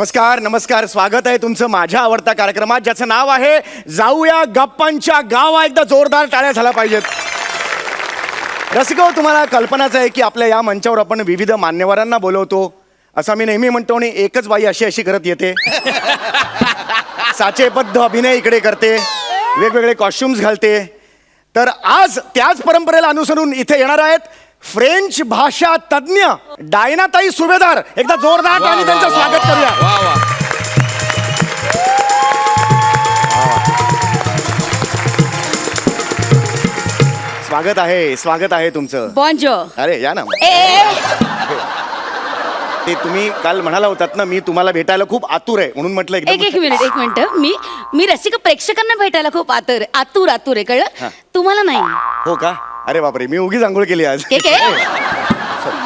नमस्कार नमस्कार, स्वागत आहे तुमचं माझ्या आवडत्या कार्यक्रमात ज्याचं नाव आहे जाऊया गप्पांच्या गावा. एकदा जोरदार टाळ्या झाल्या पाहिजेत. रसिको, तुम्हाला कल्पनाच आहे की आपल्या या मंचावर आपण विविध मान्यवरांना बोलवतो. असं मी नेहमी म्हणतो आणि एकच बाई अशी अशी करत येते. साचेबद्ध अभिनय इकडे करते, वेगवेगळे कॉस्ट्युम्स घालते. तर आज त्याच परंपरेला अनुसरून इथे येणार आहेत फ्रेंच भाषा तज्ञ डायनाताई सुभेदार. एकदा जोरदार टाळी त्यांचं स्वागत करूया. स्वागत आहे तुमचं. बॉन्जो. अरे या ना. ते तुम्ही काल म्हणाला होतात ना, मी तुम्हाला भेटायला खूप आतुर आहे म्हणून म्हटलं एक मिनिट मी रसिक प्रेक्षकांना भेटायला खूप आतुर आहे, कळलं? तुम्हाला नाही. हो का? अरे बापरे, मी उगीच आंघोळ केली आज.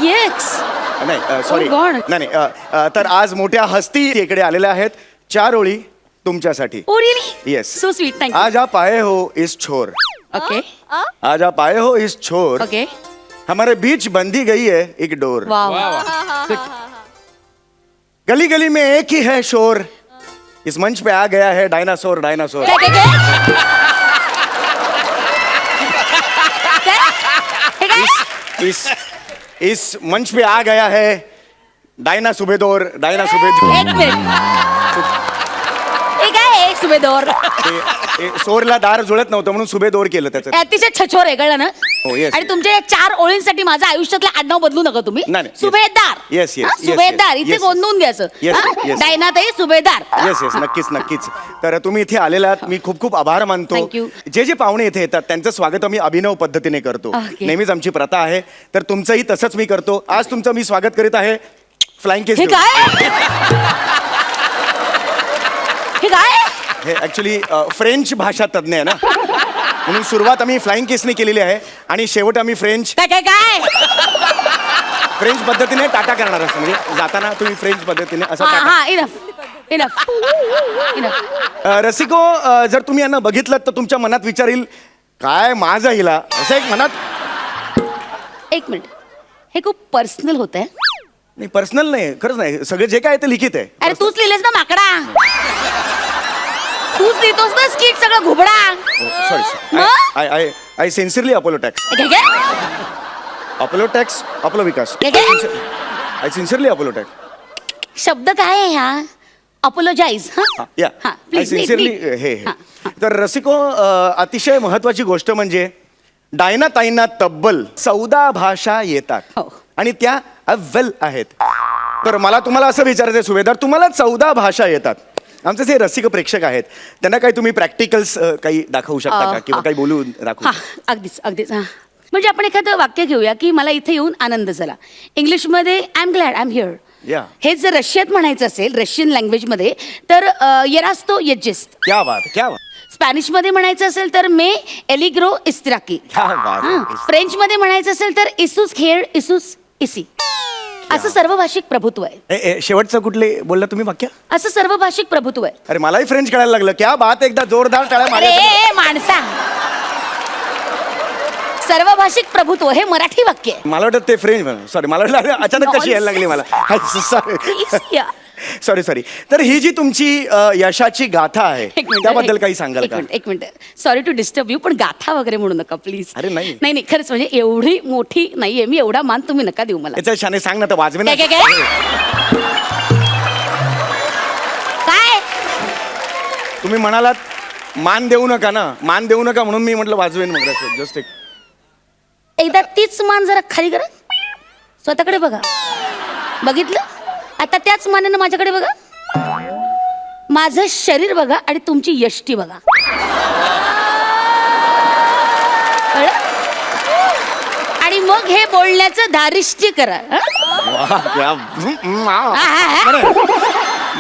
येस. नाही सॉरी. Oh God. नाही तर आज मोठ्या हस्ती इकडे आलेल्या आहेत. 4 ओळी तुमच्यासाठी. Oh really? Yes. So sweet. Thank you. आज आप आए हो इस छोर. Okay. आज आप आए हो इस छोर. Okay. हमारे बीच बंधी गई है एक डोर. Wow. Good. गली गली में एक ही है शोर. इस मंच पे आ गया है डायनासोर. डायनासोर. इस मंच पे आ गया है डायना सुभेदोर. डायना सुभेदोर. एक मिनिट. एक सुभेदोर. सोरला दार जुळत नव्हतं म्हणून सुभेदोर केलं त्याचं. अतिशय छछोर आहे, कळलं ना? हो, yes. आणि तुमच्या या 4 ओळींसाठी माझं आयुष्यातलं आडनाव बदलू नका तुम्ही. नाही, yes. सुभेदार. Yes, yes, हा, yes, सुभेदार. yes, इथे yes. गोंधळून घ्यायचं. Yes, yes. डायनाताई सुभेदार. येस येस, नक्कीच नक्कीच. तर तुम्ही इथे आलेला आहात, मी खूप खूप आभार मानतो. Thank you. जे जे पाहुणे इथे येतात त्यांचं स्वागत आम्ही अभिनव पद्धतीने करतो. Okay. नेहमीच आमची प्रथा आहे, तर तुमचंही तसंच मी करतो. आज तुमचं मी स्वागत करीत आहे फ्लाइंग किस. हे काय? हे काय? हे ऍक्च्युली फ्रेंच भाषा तज्ञ आहे ना, म्हणून सुरुवात आम्ही फ्लाइंग किसने केलेली आहे आणि शेवट आम्ही फ्रेंच पद्धतीने टाटा करणार असतो. म्हणजे जाताना तुम्ही फ्रेंच पद्धतीने असं टाटा. इनफ. रसिको, जर तुम्ही यांना बघितलं तर तुमच्या मनात विचार येईल, काय माझा हिला असं एक मनात. एक मिनिट, हे खूप पर्सनल होत आहे. नाही, पर्सनल नाही, खरंच नाही. सगळं जे काय ते लिखित आहे. अरे तूच लिहिलेस ना माकडा. तूच लिहितोस ना स्किट सगळं घुबडा. Sorry. I sincerely apologise. अपोलो विकास. I sincerely apologise. शब्द काय आहे हा? अपोलोजाइज. या आय सिन्सिअरली. हे तर रसिको, अतिशय महत्वाची गोष्ट म्हणजे डायनाताईंना तब्बल 14 भाषा येतात. हो. आणि त्या अव्वल आहेत. तर मला तुम्हाला असं विचारायचं आहे सुभेदार, तुम्हाला 14 भाषा येतात. आमचे जे रसिक प्रेक्षक आहेत त्यांना काही तुम्ही प्रॅक्टिकल्स काही दाखवू शकता का, किंवा काही बोलून दाखवू? अगदीच. म्हणजे आपण एखादं वाक्य घेऊया की मला इथे येऊन आनंद झाला. इंग्लिशमध्ये I am glad I am here. हे जर रशियात म्हणायचं असेल, रशियन लँग्वेजमध्ये, तर येरास्तो येजेस्ट. क्या बात. स्पॅनिशमध्ये म्हणायचं असेल तर मे एलिग्रो इस्त्राकी. फ्रेंचमध्ये म्हणायचं असेल तर इसूस खेळ इसूस इसी. असं सर्वभाषिक प्रभुत्व आहे. शेवटचं कुठले बोलला तुम्ही वाक्य? असं सर्वभाषिक प्रभुत्व आहे. अरे मलाही फ्रेंच कळायला लागलं. क्या बात. एकदा जोरदार टाळ्या मारा. अरे माणसा, सर्वभाषिक प्रभुत्व हे मराठी वाक्य आहे. मला वाटतं ते फ्रेंच. सॉरी, मला वाटलं अचानक कशी यायला लागली मला. सॉरी. तर ही जी तुमची यशाची गाथा आहे त्याबद्दल काही सांगाल का? एक minute. Sorry to disturb you, पण गाथा वगैरे म्हणू नका प्लीज. अरे नाही. नाही खरंच, म्हणजे एवढी मोठी नाहीये मी, एवढा मान तुम्ही नका देऊ मला. याच्या शाने सांग ना, तर वाजवे ना. काय तुम्ही म्हणालात मान देऊ नका ना, मान देऊ नका म्हणून मी म्हटलं वाजवेन. मग जस्ट एकदा तीच मान जरा खाली करा, स्वतःकडे बघा. बघितलं? आता त्याच मानेनं माझ्याकडे बघा. माझं शरीर बघा आणि तुमची यष्टी बघा. आणि मग हे बोलण्याचं धारिष्ट्य करा.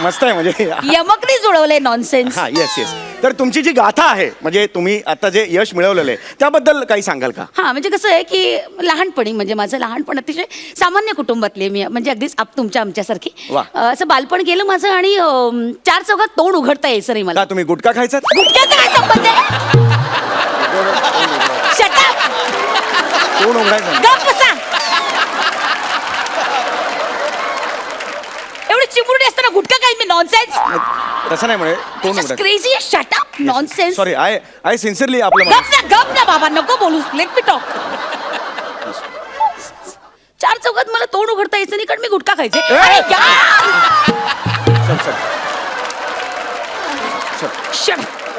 मस्त आहे. म्हणजे यमकनी जुळवलंय नॉनसेन्स. येस. तर तुमची जी गाथा आहे, म्हणजे तुम्ही आता जे यश मिळवलेलं आहे त्याबद्दल काही सांगाल का? म्हणजे कसं आहे की लहानपणी, म्हणजे माझं लहानपण अतिशय सामान्य कुटुंबातली मी, म्हणजे अगदीच तुमच्या आमच्यासारखी. असं बालपण गेलं माझं आणि 4 चौघात तोंड उघडता यायचं नाही मला. तुम्ही गुटखा खायचा? गुटख्याचा काय संबंध आहे? Shut up! तोंड उघडायचं. गप्प बसा. एवढी चिमुरडी असताना गुटखा काय मी नॉनसेन्स तसं नाही म्हणे तोंड जस्ट उघडा crazy shut up nonsense sorry I sincerely आपलं गप ना बाबा नको बोलूस लेट मी टॉक चार चौकात मला तोंड उघडता यायचं नाही कारण मी गुटखा खायचे अरे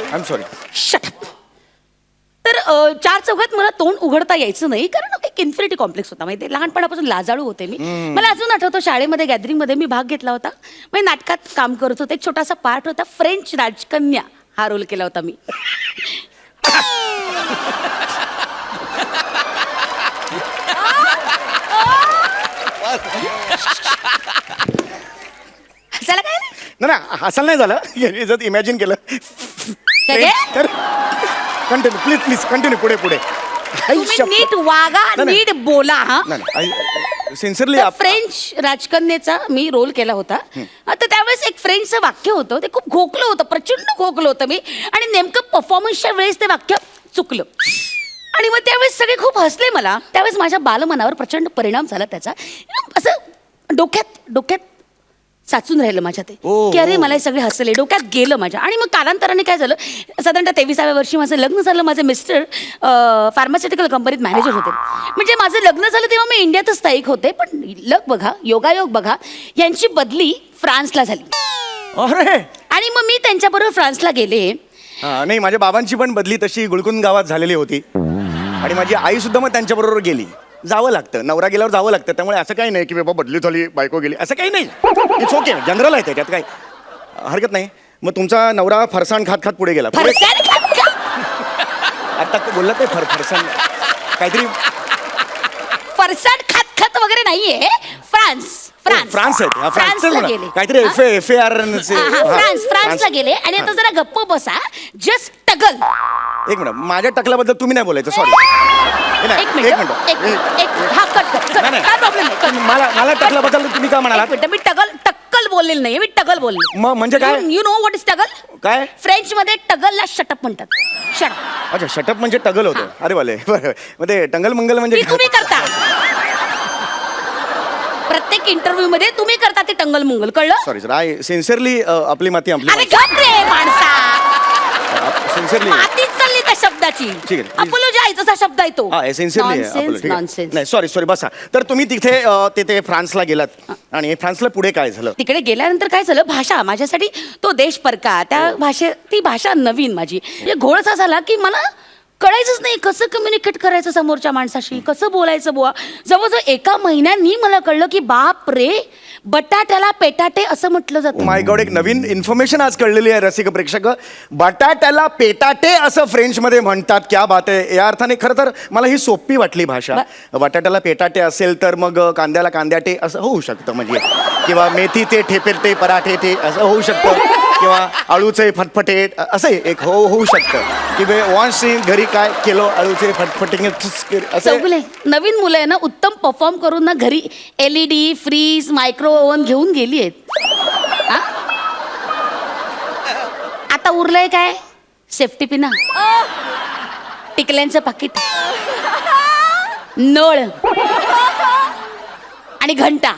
I am sorry shut up तर चार चौघात मला तोंड उघडता यायचं नाही कारण एक इन्फिनिटी कॉम्प्लेक्स होता माहिती लहानपणापासून लाजाळू होते मी मला अजून आठवतं शाळेमध्ये गॅदरिंग मध्ये मी भाग घेतला होता म्हणजे नाटकात काम करत होते एक छोटासा पार्ट होता फ्रेंच राजकन्या हा रोल केला होता मी हसायला काय नाही ना हसायला नाही झालं जर इमॅजिन केलं काय? तर कंटिन्यू प्लीज कंटिन्यू पुढे तुम्ही नीट वागा नाही. नीट बोला हा सिन्सिअरली तर फ्रेंच राजकन्येचा मी रोल केला होता तर त्यावेळेस एक फ्रेंचचं वाक्य होतं ते खूप घोकलं होतं प्रचंड घोकलं होतं मी आणि नेमकं परफॉर्मन्सच्या वेळेस ते वाक्य चुकलं आणि मग त्यावेळेस सगळे खूप हसले मला त्यावेळेस माझ्या बालमनावर प्रचंड परिणाम झाला त्याचा असं डोक्यात साचून राहिलं माझ्या ते की अरे मला हे सगळे हसले डोक्यात गेलं माझ्या आणि मग कालांतराने काय झालं साधारणतः 23व्या वर्षी माझं लग्न झालं माझे मिस्टर फार्मास्युटिकल कंपनीत मॅनेजर होते म्हणजे माझं लग्न झालं तेव्हा मी इंडियातच स्थायिक होते पण लक बघा योगायोग बघा यांची बदली फ्रान्सला झाली अरे आणि मग मी त्यांच्याबरोबर फ्रान्सला गेले नाही माझ्या बाबांची पण बदली तशी गुळकुंद गावात झालेली होती आणि माझी आई सुद्धा मग त्यांच्याबरोबर गेली जावं लागतं नवरा गेल्यावर जावं लागतं त्यामुळे असं काही नाही की बाबा बदली झाली बायको गेली असं काही नाही इट्स ओके जनरल आहे त्याच्यात काही हरकत नाही मग तुमचा नवरा फरसाण खात पुढे गेला आता बोलला ते फरसाण काहीतरी फरसाण खात वगैरे नाहीये फ्रान्स आहे फ्रान्सला गेले काहीतरी FAR फ्रान्सला गेले आणि आता जरा गप्प बसा जस्ट टगल एक मिनिट माझ्या टकल्याबद्दल तुम्ही नाही बोलायचं सॉरी एक मिनिट हा कट काय प्रॉब्लेम नाही मला टकल्याबद्दल तुम्ही काय म्हणाला मी टक्कल बोललेलं नाही मी टगल बोलले मग म्हणजे काय you know what is toggle काय फ्रेंच मध्ये टगलला शटअप म्हणतात शटअप अच्छा शटअप म्हणजे टगल होतं अरे वाले बरं मग ते टंगल मंगल म्हणजे तुम्ही करता प्रत्येक इंटरव्ह्यू मध्ये तुम्ही करता ते टंगल मुंगल कळलं सॉरी सर आय सिन्सिअरली आपली माती अरे गप रे माणसा सिन्सिअरली मातीच चालली त्या शब्दाची ठीक आहे. अपोलोजाईज असा शब्द आहे तो सिन्सिअरली नॉनसेन्स नाही सॉरी बसा तर तुम्ही तिथे फ्रान्सला गेलात आणि फ्रान्सला पुढे काय झालं तिकडे गेल्यानंतर काय झालं भाषा माझ्यासाठी तो देश परका त्या ती भाषा नवीन माझी म्हणजे घोळ असा झाला की मला कळायचंच नाही कसं कम्युनिकेट करायचं समोरच्या माणसाशी कसं बोलायचं बुवा जवळजवळ एका महिन्यांनी मला कळलं की बाप रे बटाट्याला पेटाटे असं म्हटलं जातं माय गॉड एक नवीन इन्फॉर्मेशन आज कळलेली आहे रसिक प्रेक्षक बटाट्याला पेटाटे असं फ्रेंचमध्ये म्हणतात क्या बात आहे या अर्थाने खरं तर मला ही सोपी वाटली भाषा बटाट्याला पेटाटे असेल तर मग कांद्याला कांद्याटे असं होऊ शकतं म्हणजे किंवा मेथीचे ठेपेटे पराठे ते असं होऊ शकतं किंवा आळूचे फटफटे असं एक होऊ शकतं की वॉन्स घरी काय केलो आळूचे फटफटे असं नवीन मुलं आहे ना उत्तम परफॉर्म करून ना घरी LED फ्रीज मायक्रो ओव्हन घेऊन गेली आहेत आता उरलंय काय सेफ्टी पिना टिकल्यांचं पाकिट नळ आणि घंटा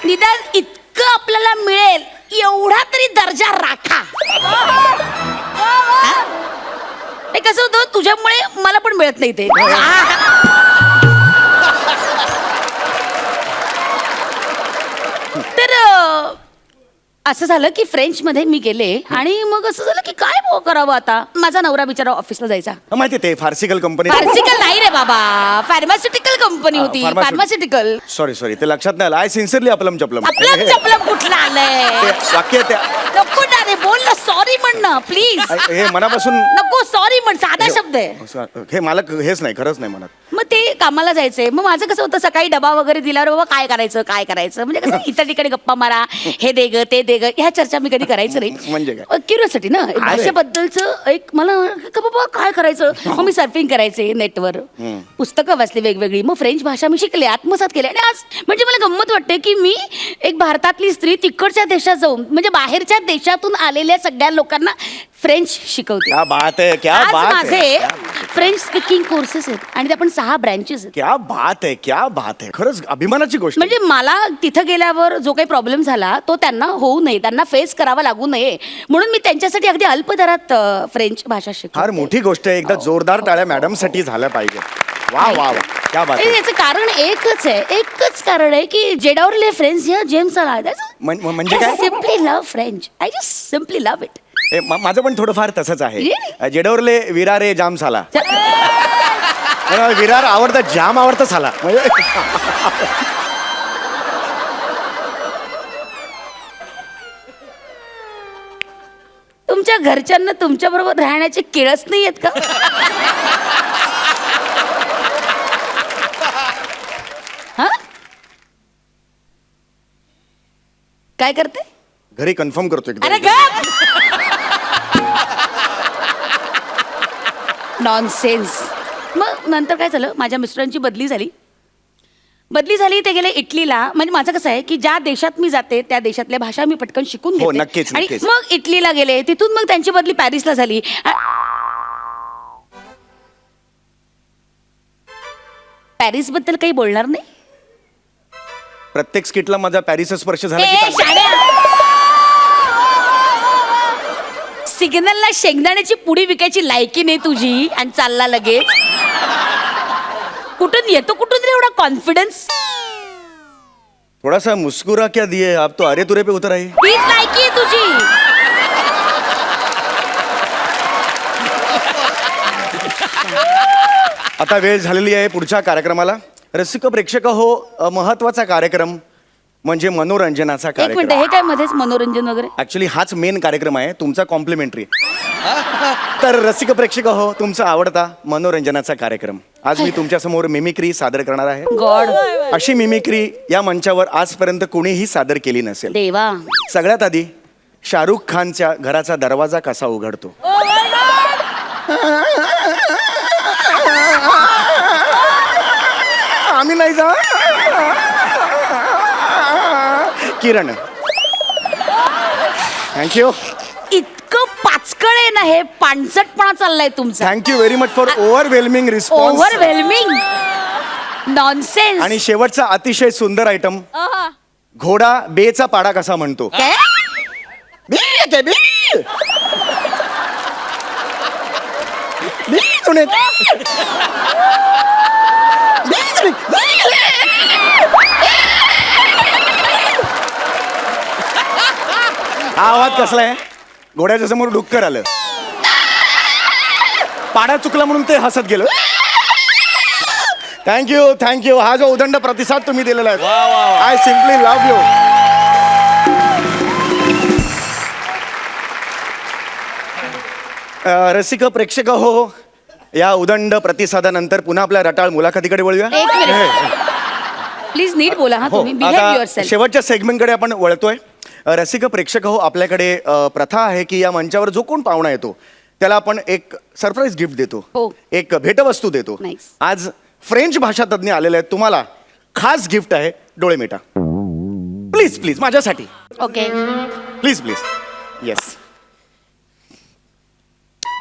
निदान इतकं आपल्याला मिळेल एवढा तरी दर्जा राखा हे कसं होतं तुझ्यामुळे मला पण मिळत नाही ते तर असं झालं की फ्रेंच मध्ये मी गेले आणि मग असं झालं की काय करावं आता माझा नवरा बिचारा ऑफिसला जायचा माहिती ते फार्सिकल कंपनी फार्सिकल नाही रे बाबा फार्मास्युटिकल कंपनी होती फार्मास्युटिकल सॉरी ते लक्षात नाही आलं आय सिन्सिअरली आपलम चपलम कुठलं आलंय वाक्य त्या नको ना रे बोल ना सॉरी म्हण ना प्लीज हे मनापासून नको सॉरी म्हण साधा शब्द आहे हे मला हेच नाही खरंच नाही म्हणत मग ते कामाला जायचंय मग माझं कसं होतं सकाळी डबा वगैरे दिल्यावर बाबा काय करायचं म्हणजे कसं इतर ठिकाणी गप्पा मारा हे दे ग ते दे ग ह्या चर्चा मी कधी करायचं नाही म्हणजे क्युरियोसिटी ना भाषेबद्दलचं एक मला का बाबा काय करायचं मग मी सर्फिंग करायचे नेटवर पुस्तकं वाचली वेगवेगळी मग फ्रेंच भाषा मी शिकले आत्मसात केले आणि आज म्हणजे मला गंमत वाटते की मी एक भारतातली स्त्री तिकडच्या देशात जाऊन म्हणजे बाहेरच्या देशातून आलेल्या सगळ्या लोकांना फ्रेंच शिकवते. क्या बात आहे, क्या आज बात माझे आहे, फ्रेंच स्पीकिंग कोर्सेस आहेत आणि ते आपण 6 ब्रँचेस आहेत. क्या बात आहे, क्या बात आहे. खरंच अभिमानाची गोष्ट आहे. म्हणजे मला तिथं गेल्यावर जो काही प्रॉब्लेम झाला तो त्यांना होऊ नये, त्यांना फेस करावा लागू नये म्हणून मी त्यांच्यासाठी अगदी अल्प दरात फ्रेंच भाषा शिकवते. फार मोठी गोष्ट आहे. एकदा जोरदार टाळ्या मॅडम साठी झाल्या पाहिजे. वा वा वा, क्या बात आहे. याचं कारण एकच कारण आहे की जेडावरले फ्रेंच या जेम्स आला. म्हणजे काय? Simply love French. I just simply love it. माझं पण थोडंफार तसंच आहे. Really? जेडवरले विरारे जाम साला. मला विरार आवडतं, जाम आवडतं साला. म्हणजे तुमच्या घरच्यांना तुमच्या बरोबर राहण्याचे किळस नाही आहेत का? हा? काय करते? घरी कन्फर्म करतो अरे एकदा. नॉनसेन्स. मग नंतर काय झालं, माझ्या मिस्टरांची बदली झाली. ते गेले इटलीला. म्हणजे माझं कसं आहे की ज्या देशात मी जाते त्या देशातल्या भाषा मी पटकन शिकून हो, घेते. नक्कीच, आणि नक्कीच. मग इटलीला गेले, तिथून मग त्यांची बदली पॅरिसला झाली. पॅरिस बद्दल काही बोलणार नाही. प्रत्येक स्किटला माझा पॅरिसचा स्पर्श झाला की ए, चालतं. शाण्या! सिग्नलला शेंगदाण्याची पुडी विकायची लायकी नाही तुझी आणि चालला लगेच. कुठून रे एवढा कॉन्फिडन्स? थोड़ा सा मुस्कुरा क्या दिए आप, तो अरे तुरे पे उतर आई. तीच लायकी आहे तुझी. आता वेळ झालेली आहे पुढच्या कार्यक्रमाला. रसिक प्रेक्षक हो, महत्वाचा कार्यक्रम म्हणजे मनोरंजनाचा एक मिनिट, कार्यक्रम. हे काय मध्येच मनोरंजन वगैरे? ऍक्च्युली हाच मेन कार्यक्रम आहे तुमचा, कॉम्प्लिमेंटरी. तर रसिक प्रेक्षक हो, तुमचा आवडता मनोरंजनाचा कार्यक्रम. आज मी तुमच्या समोर मिमिक्री सादर करणार आहे. गॉड, अशी मिमिक्री या मंचावर आजपर्यंत कोणीही सादर केली नसेल. देवा. सगळ्यात आधी शाहरुख खानच्या घराचा दरवाजा कसा उघडतो. आम्ही नाही जा. किरण, थँक्यू. इतकं पाचकळ आहे ना हे, पाणसटपणा चाललाय तुमचा. Thank you very much for overwhelming response. Overwhelming nonsense. आणि शेवटचा अतिशय सुंदर आयटम, घोडा बेचा पाडा कसा म्हणतो. काय? बी येते, बी. बी तुने. बी तुने. हा आवाज कसला आहे? घोड्याच्या समोर डुक्कर आलं, पाडा चुकला म्हणून ते हसत गेलं. थँक्यू. हा जो उदंड प्रतिसाद तुम्ही दिलेला आहे, आय सिम्पली लव्ह यू. रसिक प्रेक्षक हो, या उदंड प्रतिसादानंतर पुन्हा आपल्या रटाळ मुलाखतीकडे वळूया. एक मिनिट प्लीज, नीट बोला हा हो, तुम्ही. बिहेव आता युअरसेल्फ. शेवटच्या सेगमेंटकडे आपण वळतोय. रसिक प्रेक्षक हो, आपल्याकडे प्रथा आहे की या मंचावर जो कोण पाहुणा येतो त्याला आपण एक सरप्राईज गिफ्ट देतो. हो. एक भेटवस्तू देतो. Nice. आज फ्रेंच भाषा तज्ञ आलेले आहेत, तुम्हाला खास गिफ्ट आहे. डोळे मिटा प्लीज, प्लीज माझ्यासाठी. Okay, please please. येस.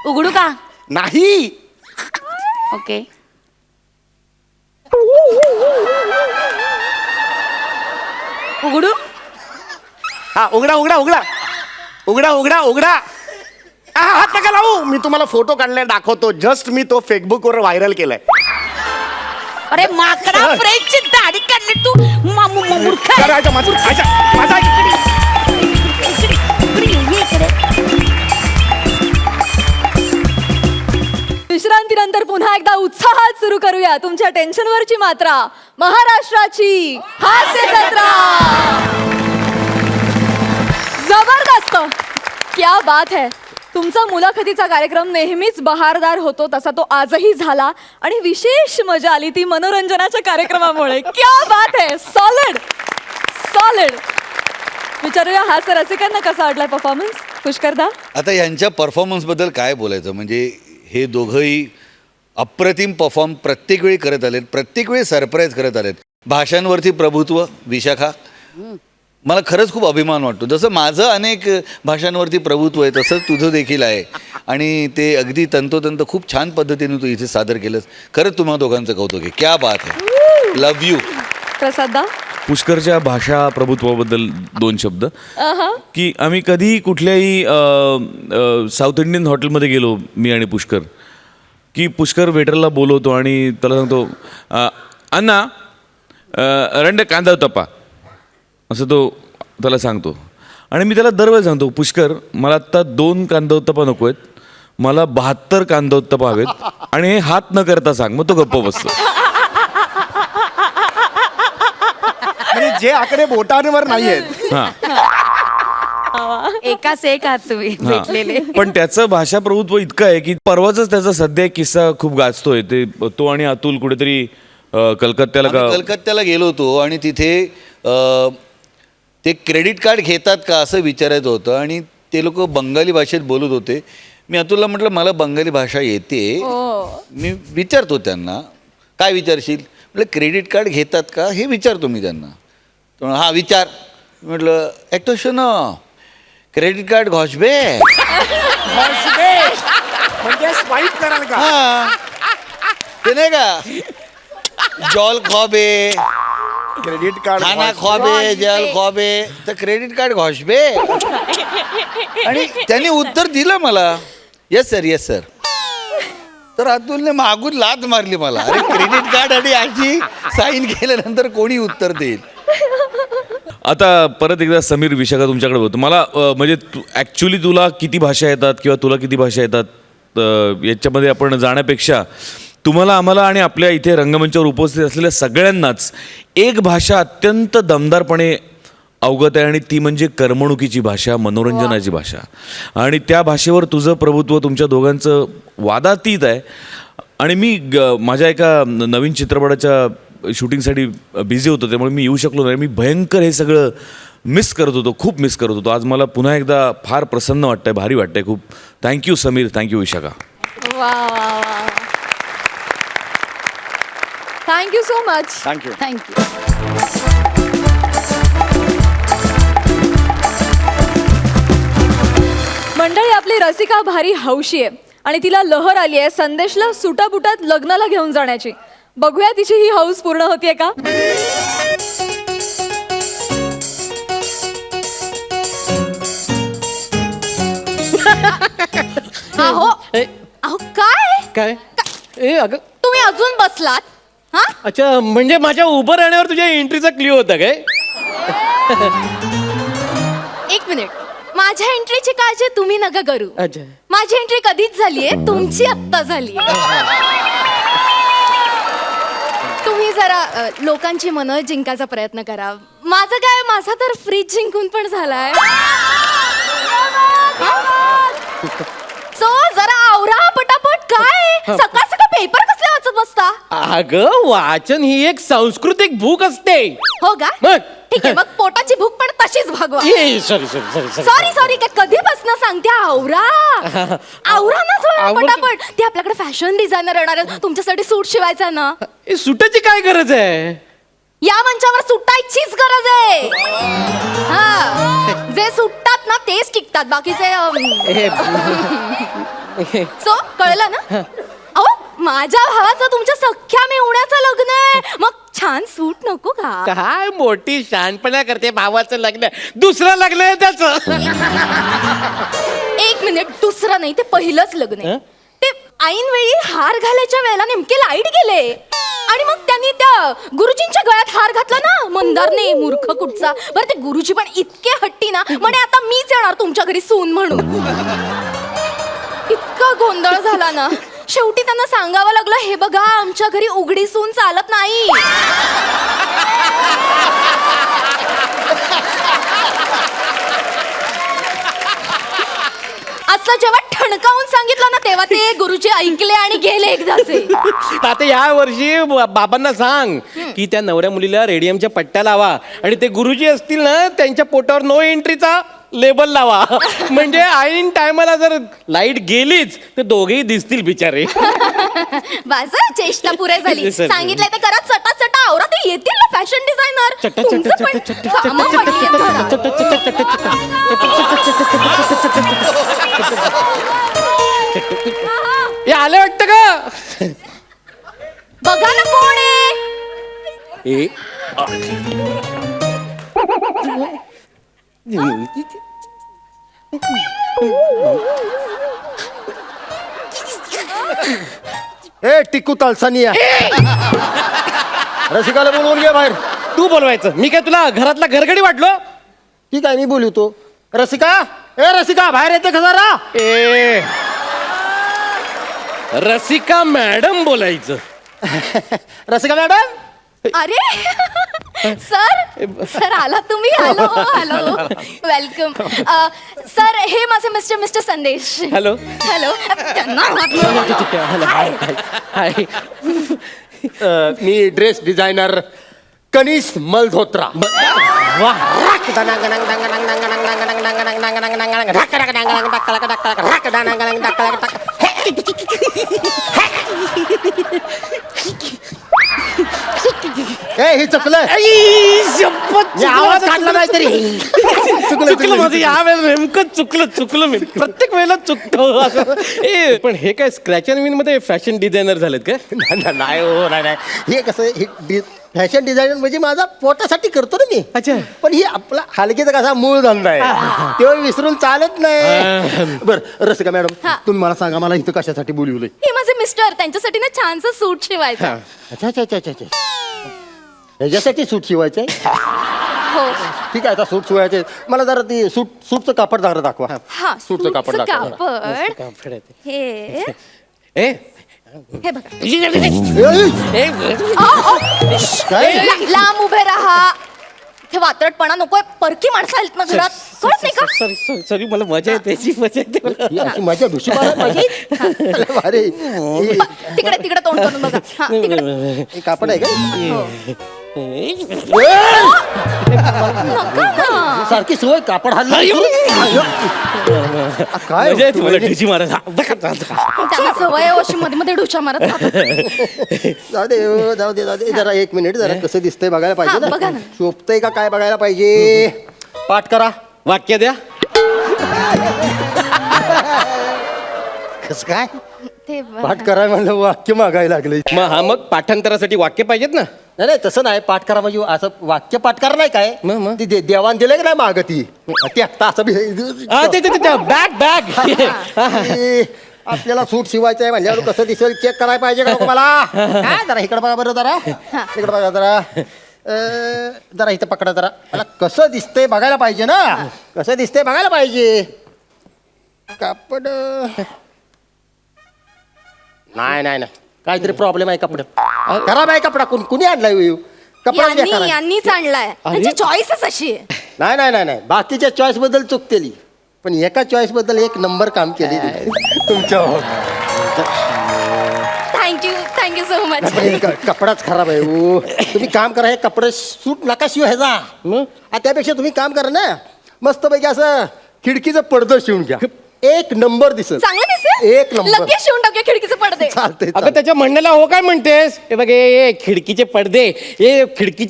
उघडू का? नाही. ओके. उघडू? हा, उघडा उघडा उघडा उघडा उघडा उघडा. हात नका लावू, मी तुम्हाला फोटो काढलाय दाखवतो. जस्ट मी तो फेसबुक वर व्हायरल केलाय. अरे माकडा, फ्रेंचची दाढी काढली तू. मूर्ख आहे. अरे, ऐका, माझा विश्रांतीनंतर पुन्हा एकदा उत्साहात सुरू करूया तुमच्या टेन्शनवरची मात्रा, महाराष्ट्राची हास्य जत्रा. जबरदस्त, क्या बात है. तुमचा मुलाखतीचा कार्यक्रम नेहमीच बहारदार होतो, तसा तो आजही झाला. आणि विशेष मजा आली ती मनोरंजनाच्या कार्यक्रमामुळे. क्या बात है, सॉलिड सॉलिड. विचारूया हास्य रसिकांना कसा वाटला परफॉर्मन्स. पुष्करदा, आता यांच्या परफॉर्मन्सबद्दल काय बोलायचं, म्हणजे हे दोघंही अप्रतिम परफॉर्म प्रत्येक वेळी करत आलेत, प्रत्येक वेळी सरप्राईज करत आलेत. भाषांवरती प्रभुत्व, विशाखा मला खरंच खूप अभिमान वाटतो. जसं माझं अनेक भाषांवरती प्रभुत्व आहे तसंच तुझं देखील आहे आणि ते अगदी तंतोतंत खूप छान पद्धतीने तू इथे सादर केलंस. खरंच तुम्हा दोघांचं कौतुक आहे. क्या बात आहे. Love you. प्रसादा. पुष्करच्या भाषा प्रभुत्वाबद्दल 2 शब्द. की आम्ही कधीही कुठल्याही साऊथ इंडियन हॉटेलमध्ये गेलो मी आणि पुष्कर की पुष्कर वेटरला बोलवतो आणि त्याला सांगतो अण्णा 2 कांदा उत्तप्पा असं तो त्याला सांगतो. आणि मी त्याला दरवेळी सांगतो पुष्कर मला आत्ता 2 कांदा उत्तप्पा नको आहेत, मला 72 कांदा उत्तप्पा हवेत आणि हे हात न करता सांग. मग तो गप्प बसतो. म्हणजे जे आकडे बोटांवर नाही आहेत. हां एकाच एक आहात तुम्ही भेटलेले. पण त्याचं भाषा प्रभुत्व इतकं आहे की परवाच त्याचा सध्या एक किस्सा खूप गाजतोय. तो आणि अतुल कुठेतरी कलकत्त्याला कलकत्त्याला गेलो होतो आणि तिथे ते क्रेडिट कार्ड घेतात का असं विचारायचं होतं आणि ते लोक बंगाली भाषेत बोलत होते. मी अतुलला म्हटलं मला बंगाली भाषा येते, मी विचारतो त्यांना. काय विचारशील? म्हटलं क्रेडिट कार्ड घेतात का हे विचारतो मी त्यांना. तो हा विचार. म्हटलं एक तो शोनो क्रेडिट कार्ड घोषबे. म्हणजे स्वाईप कराल का? हा ते नाही का जॉल खॉबे क्रेडिट कार्ड खाना खॉबे जल खॉबे तर क्रेडिट कार्ड घोषबे. आणि त्यांनी उत्तर दिलं मला येस सर येस सर. तर अतुलने मागून लात मारली मला. अरे क्रेडिट कार्ड आणि अशी साईन केल्यानंतर कोणी उत्तर देईल. आता परत एकदा समीर विशाखा तुमच्याकडे होतं. मला म्हणजे ॲक्च्युली तुला किती भाषा येतात किंवा तुला किती भाषा येतात याच्यामध्ये आपण जाण्यापेक्षा तुम्हाला आम्हाला आणि आपल्या इथे रंगमंचावर उपस्थित असलेल्या सगळ्यांनाच एक भाषा अत्यंत दमदारपणे अवगत आहे आणि ती म्हणजे करमणुकीची भाषा, मनोरंजनाची भाषा. आणि त्या भाषेवर तुझं प्रभुत्व तुमच्या दोघांचं वादातीत आहे. आणि मी माझ्या एका नवीन चित्रपटाच्या शूटिंगसाठी बिझी होतो त्यामुळे मी येऊ शकलो नाही. मी भयंकर हे सगळं मिस करत होतो, खूप मिस करत होतो. आज मला पुन्हा एकदा फार प्रसन्न वाटतंय, भारी वाटतंय खूप. Thank you Sameer, thank you Vishakha. वा वा वा. Thank you so much. Thank you. Thank you. मंडळी आपली रसिका भारी हौशी आहे आणि तिला लहर आली आहे संदेशला सुटाबुटात लग्नाला घेऊन जाण्याची. बघूया तिची ही हौस पूर्ण होतीये का. अहो अहो काय काय ए अगं तुम्ही अजून बसलात? हा अच्छा म्हणजे माझ्या उभं राहण्यावर तुझ्या एंट्रीचा क्लिओ होता काय? एक मिनिट. माझ्या एंट्रीची काळजी तुम्ही नका करू. अच्छा माझी एंट्री कधीच झालीये, तुमची आत्ता झाली. तुम्ही जरा लोकांची मनं जिंकायचा प्रयत्न करा. माझं काय, माझा तर फ्रीज जिंकून पण झालाय. सो जरा आवरा पटापट. काय सकाळ सकाळ पेपर कसले वाचत बसता? अगं वाचन ही एक सांस्कृतिक भूक असते. हो का? मग? ठीक आहे मग पोटाची भूक पण तशीच भागवा. Sorry sorry sorry sorry sorry काय कधीपासून सांगते आवरा आवरा ना जरा आवरते. पटापट. ते आपल्याकडे फॅशन डिझायनर येणार आहेत, तुमच्यासाठी सूट शिवायचा ना. सुटाची काय गरज आहे? या मंचावर सुटायचीच गरज आहे. हा जे सुटतात ना तेच टिकतात, बाकीचे सो कळलं ना. अहो माझ्या भावाचं तुमच्या सख्या मेहुण्याचं लग्न आहे, मग छान सूट नको का? काय मोठी शहाणपणा करते. भावाचं लग्न दुसरं लग्न आहे त्याचं. एक मिनिट. दुसरं नाही, ते पहिलंच लग्न आहे. ते ऐन वेळी हार घालायच्या वेळेला नेमके लाईट गेले आणि मग त्यांनी त्या गुरुजींच्या गळ्यात हार घातला ना. मंदारने मूर्ख कुठचा. बरं ते गुरुजी पण इतके हट्टी ना, म्हणे आता मीच येणार तुमच्या घरी सून म्हणून. इतका गोंधळ झाला ना. शेवटी त्यांना सांगावं लागलं, हे बघा आमच्या घरी उघडी सून चालत नाही. असं जेव्हा ठणकावून सांगितलं ना तेव्हा ते गुरुजी ऐकले आणि गेले एकदाचे. आता या वर्षी बाबांना सांग की त्या नवऱ्या मुलीला रेडियमच्या पट्ट्या लावा आणि ते गुरुजी असतील ना त्यांच्या पोटावर नो एंट्रीचा लेबल लावा म्हणजे ऐन टायमाला जर लाईट गेलीच तर दोघेही दिसतील बिचारे. बास चेष्टा पुरे झाली. Yes, sir. सांगितलंय ते करा चटा चटा आवरा ते येतील ना फॅशन डिझायनर. हे आले वाटतं का? बघा ना कोण आहे. ए टिकू तळसानी रसिकाला बोलवून घे बाहेर. तू बोलवायचं, मी काय तुला घरातला घरगडी वाटलो? ठीक आहे मी बोलवतो. रसिका, ए रसिका बाहेर येते का जरा? ए रसिका मॅडम बोलायचं. रसिका मॅडम, अरे सर आला तुम्ही. Hello hello welcome. सर हे माझे मिस्टर संदेश. हॅलो. हॅलो. हाय. मी ड्रेस डिझायनर कनिष मल्होत्रा. ए ही चुकलं. आवाज काढला नाही तरी चुकलं माझं यावेळेला नेमकं चुकलं मी प्रत्येक वेळेला चुकतो असं. ए पण हे काय स्क्रॅच अँड विन मध्ये फॅशन डिझायनर झालेत का? नाही हो नाही. हे कसं फॅशन डिझायनर म्हणजे माझा पोटासाठी करतो ना मी. अच्छा. पण ही आपला हलकीचा कसा मूळ धंदा आहे तेव्हा विसरून चालत नाही. बरं रसिका मॅडम, हा. तुम्ही मला सांगा मला इथं कशासाठी बोलवलंय? हे माझे मिस्टर त्यांच्यासाठी ना छानसं सूट शिवायचं. अच्छा. ह्याच्यासाठी सूट शिवायचं आहे? हो. ठीक आहे आता सूट शिवायचे. मला जरा ती सूटचं कापड जरा दाखवा. हा सूटचं कापड सूटचं दाखवा. कापड हे ए हे बघा. काय लांब उभे राहा. इथे वात्रटपणा नकोय. परकी माणसं आलीत ना घरात. कळत नाही का? सॉरी मला मजा येते मजा येते. ही अशी माझ्या ढुशी मारायला पाहिजे? अरे तिकडे तोंड करून बघा. हा, तिकडे. हे कापड आहे का? नका ना. सारखी सवय कापड हल्ला काय मजा येते मला होतं? ढिची मारायला. त्यांना सवय आहे अशी मध्ये मध्ये ढुशा मारत राहतात. जाऊ दे जरा एक मिनिट जरा कसं दिसतंय बघायला पाहिजे हा, बघा ना. शोभतंय का काय बघायला पाहिजे. पाठ करा. वाक्य द्या. कस काय ते पाठ करा म्हणलं वाक्य मागायला लागलं. मग पाठांतरासाठी वाक्य पाहिजेत ना. नाही तसं नाही. पाठ करा म्हणजे असं वाक्य पाठ करा नाही काय मग? ती देवान दिलं की नाही माग ती ते आता असं बॅग ए, आपल्याला सूट शिवायचं आहे म्हणल्यावर कसं दिसेल चेक करायला पाहिजे का नको मला? काय जरा इकडे बघा बरं जरा इकडे बघा जरा इथं पकडा जरा. मला कसं दिसतंय बघायला पाहिजे ना. कसं दिसतंय बघायला पाहिजे. कापड नाही काहीतरी प्रॉब्लेम आहे. कपडे खराब आहे. कपडा कुणी आणलाय? कपडा बेकार आहे. यांनीच आणलाय. त्यांची चॉईसच अशी आहे. नाही बाकीच्या चॉईस बद्दल चुकतेली पण एका चॉईस बद्दल एक नंबर काम केली तुमच्या. Thank you so much. कपडाच खराब आहे हो. तुम्ही काम करा हे कपडे सूट नका शिवायचा. त्यापेक्षा तुम्ही काम करा ना मस्तपैकी असं खिडकीचं पडदं शिवून घ्या. एक नंबर दिसत. चांगलं दिसेल. एक नंबर. लगेच शिवून टाकूया खिडकीचे पडदे. चालतंय अगं त्याच्या म्हणण्याला हो काय म्हणतेस? हे बघ हे खिडकीचे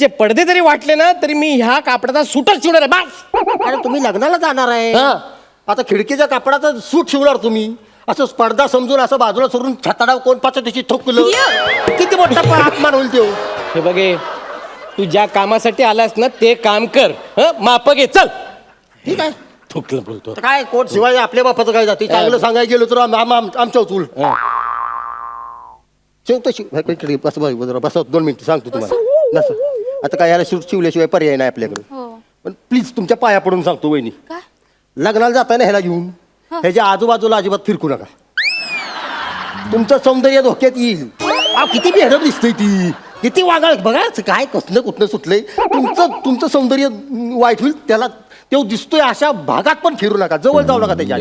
पडदे जरी वाटले ना तरी मी ह्या कापडाचा सूटच शिवणार आहे बस. अरे तुम्ही लग्नाला जाणार आहे हा. आता खिडकीच्या कापडाचा सूट शिवणार तुम्ही असं स्पर्धा समजून असं बाजूला सोडून छताडाव कोण पाच त्याची ठोकलं किती मोठा अपमान होईल तो. हे बघे तू ज्या कामासाठी आलास ना ते काम कर. माप घे चल. ठीक आहे. ठोकलं बोलतो. तर काय कोट शिवाय आपल्या बापाचं काय जाते चांगलं सांगायला गेलो तर आमच्या चूल शिवतो शिव बस 2 मिनिटं सांगतो तुम्हाला. नसं आता काय याला शिवल्याशिवाय पर्याय नाही आपल्याकडे. पण प्लीज तुमच्या पाया पडून सांगतो वहिनी काय? लग्नाला जाताय ना ह्याला घेऊन ह्याच्या आजूबाजूला अजिबात फिरकू नका. तुमचं सौंदर्य धोक्यात येईल. किती बेहरब दिसतंय ती किती वागाळ बघा काय कसलं कुठलं सुटलंय तुमचं सौंदर्य वाईट होईल त्याला तो दिसतोय अशा भागात पण फिरू नका जवळ जाऊ नका त्याच्या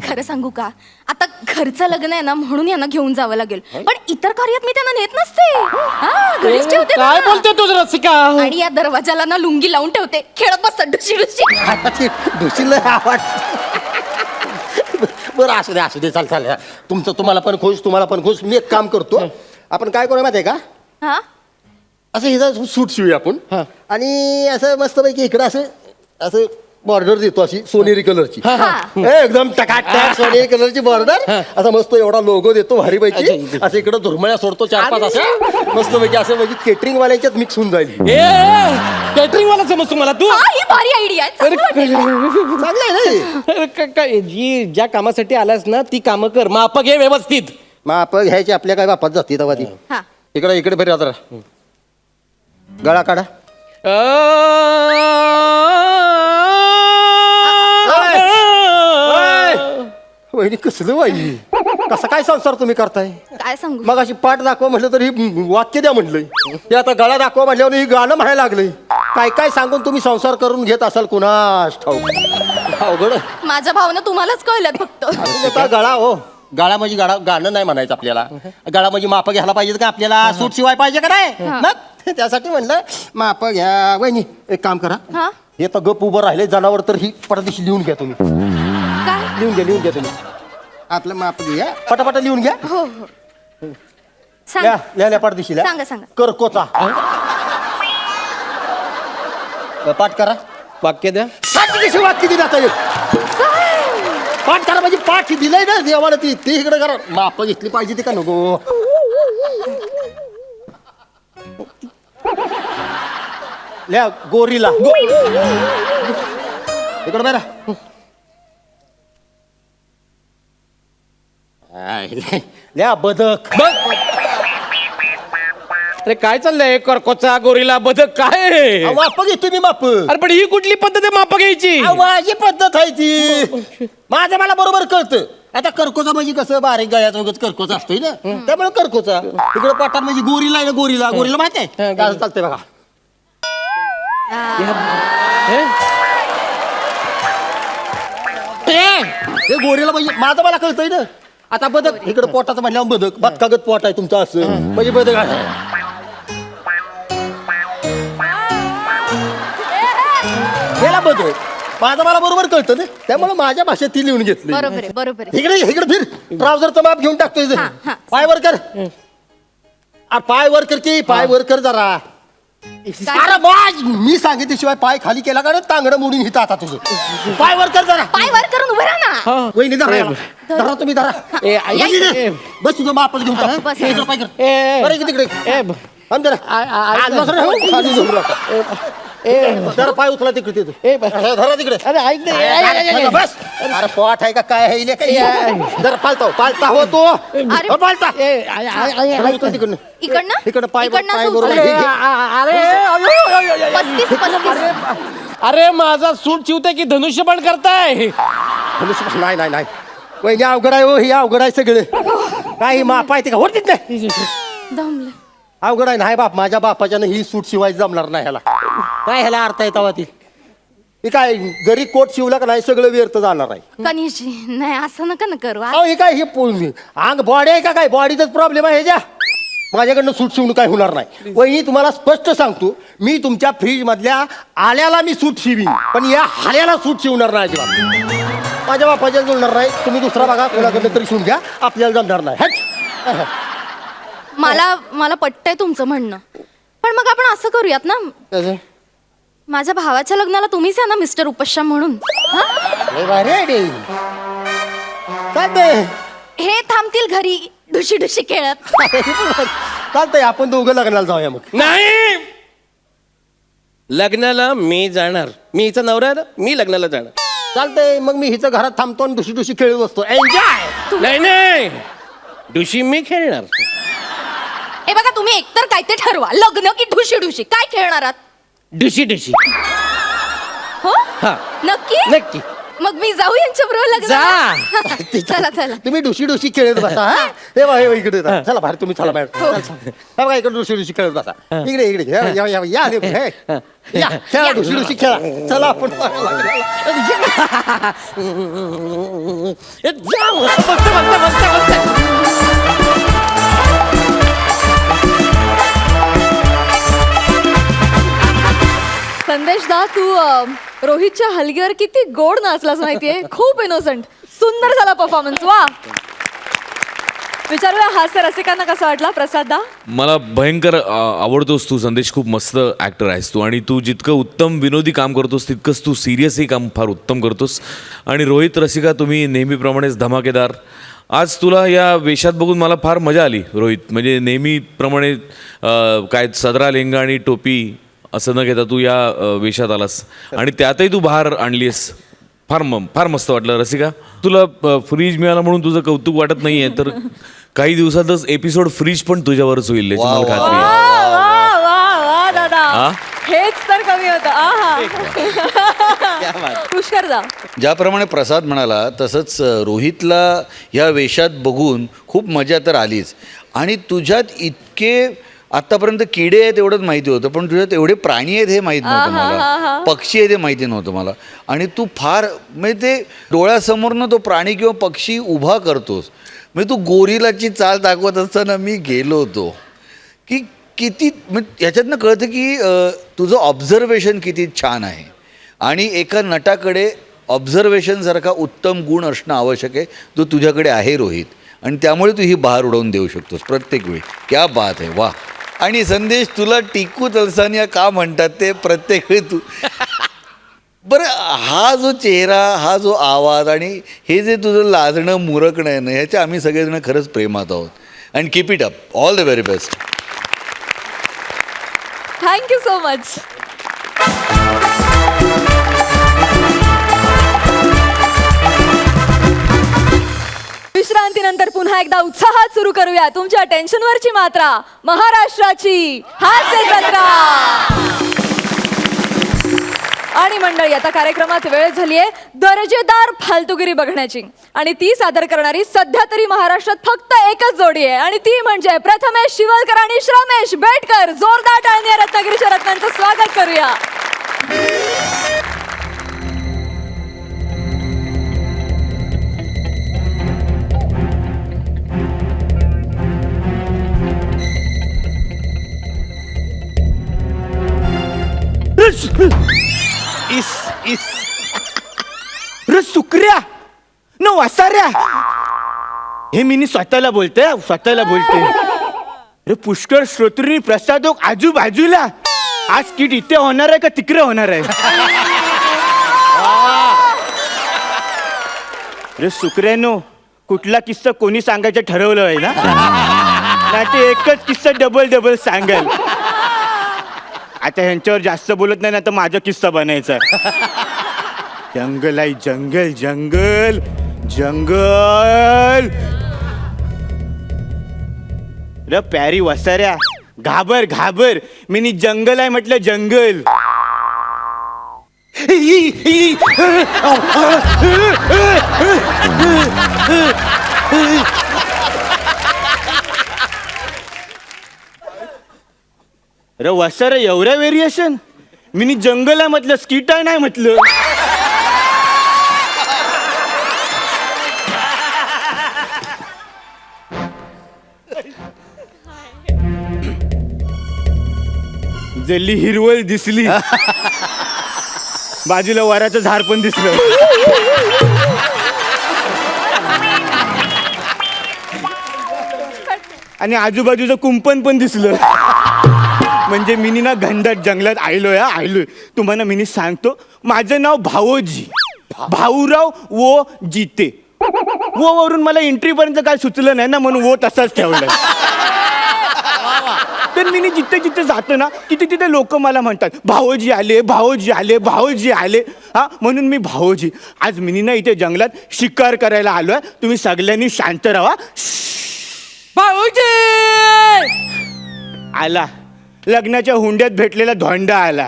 खरं सांगू का आता घरचं लग्न आहे ना म्हणून यांना घेऊन जावं लागेल पण इतर कार्यात मी त्यांना नेत नसते हा, घरीच ठेवते काय त्यांना. बोलते तुझ रसिका आणि या दरवाजाला ना लुंगी लावून ठेवते खेळत बसतात डुशी डुशी दुशील आवाज बरं असू दे चाल तुम्हाला पण खुश मी एक काम करतो आपण काय करूया माहिती आहे का हा असं हिचा सूट शिवूया आपण आणि असं मस्तपैकी इकडं असं बॉर्डर देतो अशी सोनेरी कलरची एकदम टकाटक सोनेरी कलरची बॉर्डर असा मस्त एवढा लोगो देतो भारीपैकी असं इकडं दुर्मळ्या सोडतो 4-5 अशा मस्तपैकी असं म्हणजे केटरिंग वाल्याच्यात मिक्स होऊन जाईल कॅटरिंग वाला समज तुम्हाला तू हा, ही भारी आयडिया आहे चांगलं वाटलं. चांगलं आहे ना काय जी ज्या कामासाठी आलास ना ती कामं कर माप घे व्यवस्थित मग आपण घ्यायची आपल्या काय बापात जाते तेव्हा ती हा इकडे बरी आता गळा काढा वहिनी कसलं वाई कसा काय संसार तुम्ही करताय काय सांगू मग अशी पाठ दाखवा म्हटलं तर ही वाक्य द्या म्हटलंय हे आता गळा दाखवा म्हटल्यावर ही गाणं म्हणायला लागलंय काय सांगून तुम्ही संसार करून घेत असाल कुणास ठाऊक अवघड आहे. माझ्या भावना तुम्हालाच कळल्यात फक्त म्हणजे काय गळा हो गाळा म्हणजे गाणं नाही म्हणायचं आपल्याला गळा म्हणजे माप घ्यायला पाहिजे का आपल्याला सूट शिवाय पाहिजे का नाही मग त्यासाठी म्हणलं माप घ्या वहिनी एक काम करा हा हे तर गप उभं राहिले जनावर तर ही पटादिशी लिहून घ्या तुम्ही काय लिहून घ्या तुम्ही आपलं माप घ्या पटापट लिहून घ्या हो हो लिहा सांग लिहा पाठदिशीला सांगा करकोचा पाठ करा वाक्य द्या पाठदिशी वाक्य दिलं आता एक. पाठ करा म्हणजे पाठ दिलंय ना देवाला ती इकडे करा माप घेतली पाहिजे ती का नको लिहा गोरीला इकडे बरा लिहा बदक अरे काय चाललंय करकोचा गोरीला बदक काय आहे? माप घेतो मी माप अरे पण ही कुठली पद्धत आहे माप घ्यायची माझी पद्धत आहे ती माझं मला बरोबर कळतं आता कर्कोचा म्हणजे कसं बारीक गळ्यात वगैरे कर्कोचा असतोय ना त्यामुळे कर्कोचा इकडे पाठात म्हणजे गोरीला आहे ना गोरीला माहिती आहे काय चालतंय बघा हे गोरीला म्हणजे माझं मला कळतंय ना आता बदक इकडे पोटाचं म्हणल्यावर बदक बदकागत पोट आहे तुमचं असं म्हणजे बदक आहे याला बदक माझं मला बरोबर कळतं ना त्यामुळे माझ्या भाषेत ती लिहून घेतली बरोबर आहे इकडे फिर ट्राउझरचं माप घेऊन टाकतोय इथं. हा. पाय वर कर पाय वर कर की पाय वर कर जरा अरे बाज मी सांगितल्याशिवाय पाय खाली केला का तांगडं मोडून हिता आता तुझं पाय वर कर जरा पाय वर करून उभं राहा ना वहिनी धरा तुम्ही धरा ए, आई, बस इथे. ए, बस तुझं मापच घेऊन टाक. बस. इकडं पाय कर. ए, बरं, इकडे तिकडे ए, थांब जरा. आज बस रे, हो. खाली झोपू नका. जरा पाय उचला तिकडे तिथे धरा तिकडे अरे ऐक ना, ए, ए, ए, ए, बस अरे पोट आहे का काय आहे इले काय जरा पालता हो तो अरे. हो, पालता ए, आई, आई, आई, जरा आई, उचल तिकडनं इकडनं इकडं पाय इकडनं पाय असं बरोबर उचलायचं. घे, घे. अरे अयो, अयो, अयो, अयो. 35 अरे माझा सूट चिवते की धनुष्य पण करताय नाही वहिनी अवघड आहे हो ही अवघड आहे सगळे काही माप आहे ते का होतीच नाही दमले अवघड आहे नाही बाप माझ्या बापाच्यानं ही सूट शिवायची जमणार नाही ह्याला काय ह्याला अर्थ आहे तेव्हा ती ही काय जरी कोट शिवला का नाही सगळं व्यर्थ जाणार आहे कनिशी नाही असं नका ना करू अहो ही काय ही अंग बॉडी आहे का काय बॉडीचाच प्रॉब्लेम आहे ह्याच्या माझ्याकडनं सूट शिवून काय होणार नाही वहिनी तुम्हाला स्पष्ट सांगतो मी तुमच्या फ्रीज मधल्या आल्याला मी सूट शिवीन पण या हाल्याला सूट शिवणार नाही अजिबात माझ्या बापाच्या जुळणार नाही तुम्ही दुसरा बघा कोणाकडनं तरी शिवून घ्या आपल्याला जमणार नाही हट. मला पटतंय तुमचं म्हणणं पण मग आपण असं करूयात ना माझ्या भावाच्या लग्नाला तुम्हीच या ना मिस्टर उपश्याम म्हणून हा? लय भारी आहे रे. चालतंय हे थांबतील घरी ढुशी ढुशी खेळत चालतंय आपण दोघं लग्नाला जाऊया मग नाही लग्नाला मी जाणार मी हिचा नवरा आहे ना मी लग्नाला जाणार चालतंय मग मी हिचं घरात थांबतो आणि दुशी खेळत बसतो एन्जॉय नाही डुशी मी खेळणार हे बघा तुम्ही एकतर काय ते ठरवा लग्न की ढुशी ढुशी काय खेळणार आहात डुशी हो हा. नक्की नक्की मग मी जाऊ यांच्या बरोबर जा. लग्न चला चला तुम्ही डुशी डुशी खेळत बसा हा? हे बघा हे इकडे जा. चला बाहेर तुम्ही चला बाहेर चला, चला. हे बघा इकडे डुशी डुशी खेळत बसा इकडे इकडे या या या या हे, हे. या खेळा डुशी डुशी खेळा चला आपण जा, बसते, बसते. संदेशदा तू रोहितच्या हलगीवर किती गोड नाचलास माहितीये खूप इनोसंट सुंदर झाला परफॉर्मन्स वा विचारूया हास्य रसिकांना कसा वाटला प्रसाददा मला भयंकर आवडतोस तू संदेश. खूप मस्त ॲक्टर आहेस तू आणि तू जितकं उत्तम विनोदी काम करतोस तितकंच तू सिरियसही काम फार उत्तम करतोस. आणि रोहित रसिका तुम्ही नेहमीप्रमाणेच धमाकेदार. आज तुला या वेशात बघून मला फार मजा आली रोहित. म्हणजे नेहमीप्रमाणे काय सदरा लेंगा आणि टोपी असं न घेता तू या वेशात आलास आणि त्यातही तू बाहेर आणलीस. फार मस्त वाटलं. रसिका तुला फ्रीज मिळाला म्हणून तुझं कौतुक वाटत नाही आहे तर काही दिवसातच एपिसोड फ्रीज पण तुझ्यावरच होईल याची मला खात्री आहे. वा वा वा वा दादा हा? हेच तर कमी होतं आहा पुष्करदा ज्याप्रमाणे प्रसाद म्हणाला तसंच रोहितला या वेशात बघून खूप मजा तर आलीच आणि तुझ्यात इतके आत्तापर्यंत किडे आहेत एवढंच माहिती होतं पण तुझ्यात एवढे प्राणी आहेत हे माहीत नव्हतं मला. पक्षी आहेत हे माहिती नव्हतं मला. आणि तू फार म्हणजे ते डोळ्यासमोरनं तो प्राणी किंवा पक्षी उभा करतोस म्हणजे तू गोरिलाची चाल दाखवत असताना मी गेलो होतो की किती म्हणजे याच्यातनं कळतं की तुझं ऑब्झर्वेशन किती छान आहे आणि एका नटाकडे ऑब्झर्वेशनसारखा उत्तम गुण असणं आवश्यक आहे जो तुझ्याकडे आहे रोहित. आणि त्यामुळे तू ही बहार उडवून देऊ शकतोस प्रत्येक वेळी. क्या बात आहे वा. आणि संदेश तुला टिकू तलसानिया का म्हणतात ते प्रत्येक वेळी तू बरं हा जो चेहरा हा जो आवाज आणि हे जे तुझं लाजणं मुरकणं आहे ना ह्याच्या आम्ही सगळेजण खरंच प्रेमात आहोत. And keep it up. All the very best. Thank you so much विश्रांतीनंतर पुन्हा एकदा उत्साहात सुरू करूया तुमच्या टेन्शनवरची मात्रा महाराष्ट्राची हास्य जत्रा. आणि मंडळी आता कार्यक्रमात वेळ झालीये दर्जेदार फालतुगिरी बघण्याची आणि ती सादर करणारी सध्या तरी महाराष्ट्रात फक्त एकच जोडी आहे आणि ती म्हणजे प्रथमेश शिवलकर आणि श्रमेश बेटकर. जोरदार टाळणी रत्नागिरीच्या रत्नांचं स्वागत करूया. इस इस रे सुकऱ्या न वासाऱ्या हे मी स्वतःला बोलते रे पुष्कर श्रोत्री प्रसादोक आजूबाजूला आज किट इथे होणार आहे का तिकडे होणार आहे. रे सुकऱ्यानो कुठला किस्सा कोणी सांगायचं ठरवलं आहे ना नाही ते एकच किस्सा डबल सांगेल. आता ह्यांच्यावर जास्त बोलत नाही ना तर माझा किस्सा बनायचा. जंगल आहे जंगल जंगल जंगल र प्यारी वसाऱ्या घाबर मी जंगल आहे म्हटलं जंगल. अरे वसार एवढ्या व्हेरिएशन मी जंगल आहे म्हटलं स्किट आहे नाही म्हटलं. जल्ली हिरवळ दिसली बाजूला वराचं झाड पण दिसलं. आणि आजूबाजूचं कुंपण पण दिसलं. म्हणजे मिनी ना घनदाट जंगलात आयलोय तुम्हाला मिनी सांगतो माझं नाव भावोजी भाऊराव वो जिते. वो वरून मला एंट्री पर्यंत काय सुचलं नाही ना म्हणून वो तसाच ठेवलाय. तर मी जिथे जातो ना तिथे लोक मला म्हणतात भावोजी आले हा म्हणून मी भावोजी. आज मिनी ना इथे जंगलात शिकार करायला आलोय. तुम्ही सगळ्यांनी शांत राहा. भावोजी आला लग्नाच्या हुंड्यात भेटलेला धोंडा आला.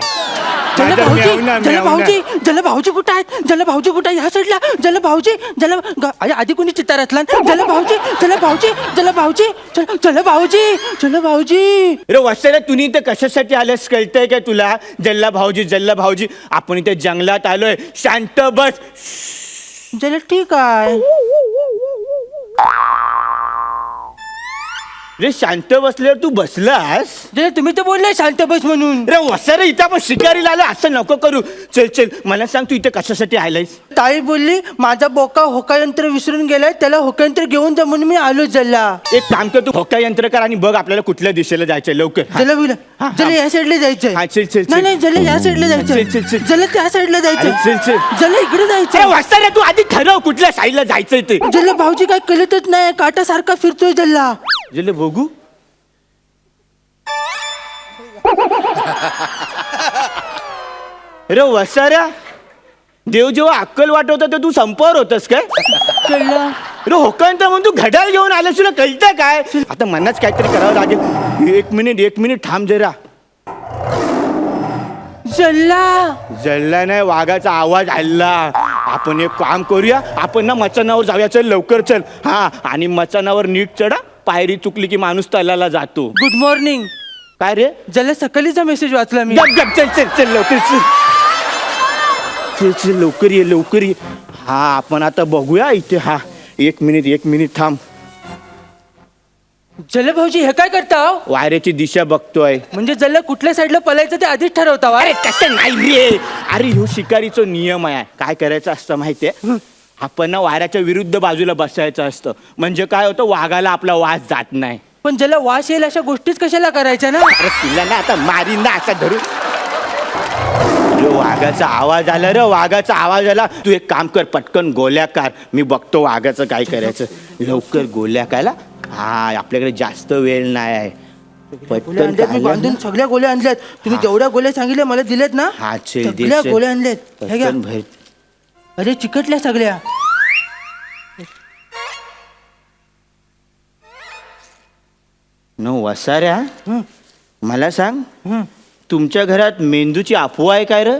माझा भाऊजी मेवना, जल मेवना. भाऊजी जल भाऊजी कुठं आहेत जल भाऊजी कुठं आहे ह्या साईडला जल भाऊजी आधी कोणी चित्ता रचला जल भाऊजी जल भाऊजी जल भाऊजी जल भाऊजी जल भाऊजी रे वत्सरे तुम्ही इथे कशासाठी आलेस कळतंय का तुला? जल्ला भाऊजी आपण इथे जंगलात आलोय. शांत बस. जल ठीक आहे रे शांत बसल्यावर तू बसलास? जल तुम्ही तर बोलले शांत बस म्हणून रे वत्सरे इथं आपण शिकारीला आलो असं नको करू. चल मला सांग तू इथे कशासाठी आलायस? ताई बोलली माझा बोका होकायंत्र विसरून गेलाय त्याला होकायंत्र घेऊन जा म्हणून मी आलो जल्ला एक काम कर तू होका यंत्र कर आणि बघ आपल्याला कुठल्या दिशेला जायचंय लवकर. हा. जल बोला हा. जल या साईडला जायचंय हा, चल. नाही जल या साईडला चल. जायचंय जल त्या साईडला अरे, जायचंय चल. जल इकडे अरे जायचंय वत्सरे तू आधी ठरव कुठल्या साईडला जायचंय ते. जल्ला भाऊजी काय कळतच नाही काटा सारखा फिरतोय जल्ला जल्ले बघू. अरे वसाऱ्या देव जेव्हा अक्कल वाटवता तर तू संपावर होतस काय? जल्ला अरे होकांत म्हणून तू घड्याळ घेऊन आलास तुला कळतं काय? आता मनाच काहीतरी करावं लागेल. एक मिनिट थांब जरा. जल्ला जळला नाही वाघाचा आवाज आला. आपण एक काम करूया आपण ना मचानावर जाऊया. चल लवकर चल. हा आणि मचानावर नीट चढा. पायरी चुकली की माणूस तलाला जातो. गुड मॉर्निंग काय रे? जल्ला सकाळीचा मेसेज वाचला मी गप चल लवकर चल लवकर ये. हा आपण आता बघूया इथे. हा एक मिनिट थांब. जल्ला भाऊजी हे काय करता हो? वाऱ्याची दिशा बघतोय. म्हणजे जल्ला कुठल्या साईडला पलायचं ते आधीच ठरवता वा अरे तसं नाही रे. अरे ह्यो शिकारीचा नियम आहे. काय करायचं असतं माहितीये? आपण ना वाऱ्याच्या विरुद्ध बाजूला बसायचं असतं. म्हणजे काय होतं वाघाला आपला वास जात नाही. पण ज्याला वास येईल अशा गोष्टीच कशाला करायच्या ना अरे तिला ना आता मारीन ना असा धरून. अरे वाघाचा आवाज आला. तू एक काम कर पटकन गोल्या कार. मी बघतो वाघाचं काय करायचं. लवकर गोल्या कायला. हा आपल्याकडे जास्त वेळ नाही आहे. गोळ्या पटकन आणल्यात मी काढल्या बांधून ना. सगळ्या गोळ्या आणल्यात तुम्ही जेवढ्या गोळ्या सांगितल्या मला दिल्यात ना हा चल सगळ्या गोळ्या आणल्यात हे घ्या. पटकन भर. अरे चिकटल्या सगळ्या न वसाऱ्या हं. मला सांग हं. तुमच्या घरात मेंदूची अफवा आहे काय रे?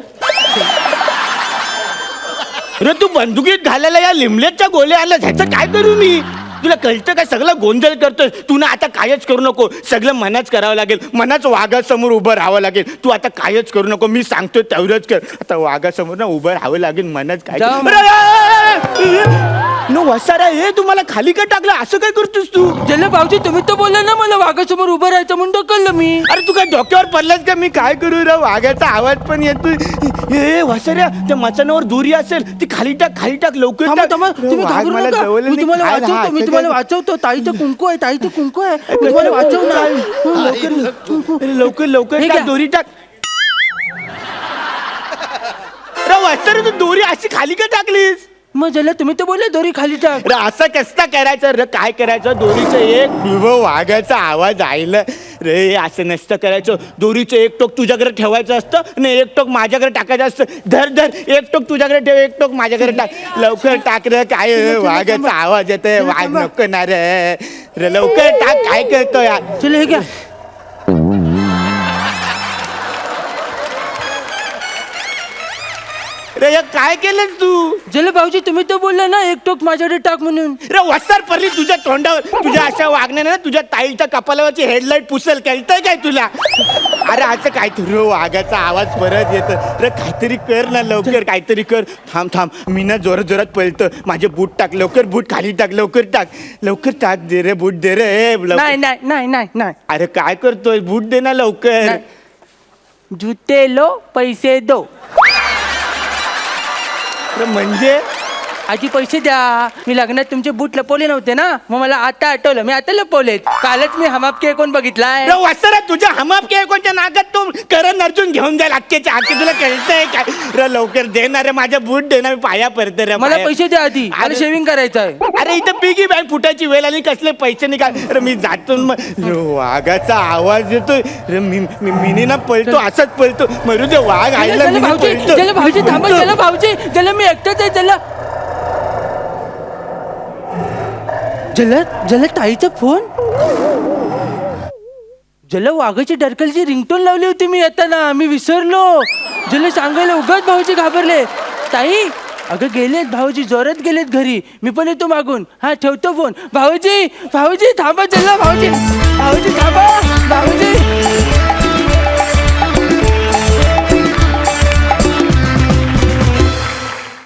अरे तू बंदुकीत घालायला या लिमलेटच्या गोळ्या आणल्या ह्याचं काय करू मी? तुला कळतं काय सगळं गोंधळ करतोय तू ना. आता कायच करू नको. सगळं मनाच करावं लागेल. मनाच वाघासमोर उभं राहावं लागेल. तू आता कायच करू नको. मी सांगतोय तेवढंच कर. आता वाघासमोर ना उभं राहावं लागेल. मनाच काय जाऊ मग. नो वसारा हे तुम्हाला खाली का टाकलं? असं काय करतोस तू? जल्ला भाऊजी तुम्ही तर बोलला ना मला वाघासमोर उभं राहायचं म्हणून ढकललं मी अरे तू काय डोक्यावर पडलास का? मी काय करू रे? वाघाचा आवाज पण येतोय. ए वसाऱ्या त्या मचानावर दोरी असेल ती खाली टाक लवकर थांबा, टाक. थांबा, तुम्ही वाघ घाबरू मला नका. जवळ मी तुम्हाला नाही. वाचवतो मी हा, तुम्हाला हा, वाचवतो ताईचं कुंकू आहे मी तुम्हाला वाचवणार लवकर हे टाक घ्या. दोरी टाक. अरे वसाऱ्या तू दोरी अशी खाली का टाकलीस? मग जल्ला तुम्ही तर बोलले दोरी खाली टाक रे असं कसं करायचं रे? काय करायचं? दोरीचं एक वाघाचा आवाज आयला रे. असं नसतं करायचं. दोरीचं एक टोक तुझ्याकडे ठेवायचं असतं आणि एक टोक माझ्याकडे टाकायचं असतं. धर एक टोक तुझ्याकडे ठेव एक टोक माझ्याकडे टाक. लवकर टाक रे. काय वाघाचा आवाज येतोय. वाघ नको ना रे. लवकर टाक. काय करतो यार? चल हे घ्या रे हे काय केलंस तू? जल्ला भाऊजी तुम्ही तर बोलला ना एक टोक माझ्याकडे टाक म्हणून रे वस्तार पडली तुझ्या तोंडावर. तुझ्या अशा वागण्याने ना तुझ्या ताईच्या कपालावरची हेडलाईट पुसेल. कळतंय काय तुला? अरे असं काय तुझं वाघाचा आवाज परत येतो रे. काहीतरी कर ना लवकर. काहीतरी कर. थांब मी ना जोरात पळतो. माझे बूट टाक लवकर. बूट खाली टाक. लवकर टाक. दे रे बूट दे रे. नाही अरे काय करतोय? बूट दे ना लवकर. जूते लो पैसे दो अरे म्हणजे आधी पैसे द्या. मी लग्नात तुमचे बूट लपवले नव्हते ना मग मला आता आठवलं मी आता लपवलेत. कालच मी हमापके कोण बघितलाय रे वस्तारा तुझ्या हमाप के कोणत्या नागात तू करण अर्जुन घेऊन जाईल अख्खेच्या अख्खे. तुला कळतंय काय रे? लवकर दे ना रे. माझ्या बूट दे ना. मी पाया पडते रे. मला पाया. पैसे द्या आधी मला अरे- शेविंग करायचं आहे अरे इथं पिगी बँक फुटायची वेळ आली. कसले पैसे निघाल रे? मी जातो मग रे, वाघाचा आवाज येतोय रे. मी ना पळतो. असंच पळतो. मरू दे वाघ आयला. जल्ला भाऊजी थांबा. जल्ला भाऊजी जल्ला मी एकटाच आहे. जल्ला ताईचा फोन. जल्ला वाघाची डरकलची रिंगटोन लावली होती मी येताना. मी विसरलो. जल्ला सांगायला उगाच भाऊजी घाबरले. ताई अगं गेलेत भाऊजी, जोरात गेलेत घरी. मी पण येतो मागून. हा ठेवतो फोन. भाऊजी भाऊजी थांबा, जल्ला भाऊजी भाऊजी थांबा.